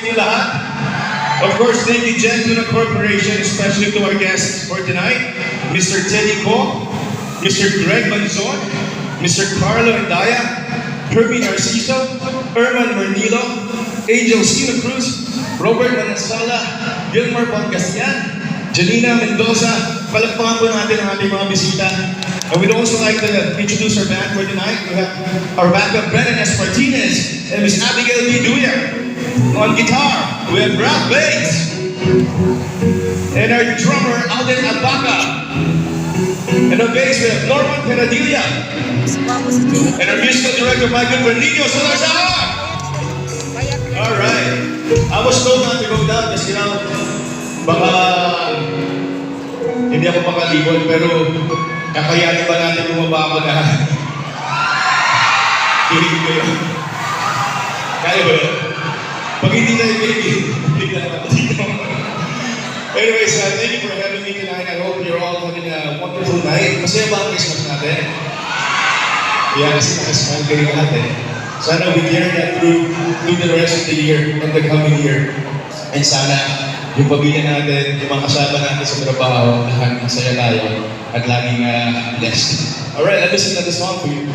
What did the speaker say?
inyo lahat. Of course, thank you, Gentuna Corporation, especially to our guests for tonight, Mr. Teddy Ko, Mr. Greg Manzon, Mr. Carlo Endaya, Hermie Narciso, Herman Marnilo, Angel Sina Cruz, Robert Manasala, Gilmar Pangasinan, Janina Mendoza. Palakpakan po natin ang ating mga bisita. And we'd also like to introduce our band for tonight. We have our backup Brennan S. Martinez and Miss Abigail B. Duya. On guitar, we have Ralph Bates. And our drummer, Alden Abaca. And on bass, we have Norman Peradilla. And our musical director, my good friend, Nino Salazar. Alright. I was told not to go down kasi baka hindi ako makalibot, pero kakayanin ba natin bumaba ako na hilig ko yun? Kaya ba yun? Pag hindi na hindi ka naman dito. Anyways, thank you for having me tonight. I hope you're all having a wonderful night. Masaya ba ang Christmas natin? Yeah, kasi nakasmile kayo natin. Sana we carry that through the rest of the year and the coming year. And sana yung pamilya natin, yung mga kasama natin sa trabaho, lahat masaya tayo at laging blessed. Alright, let me sing another song for you.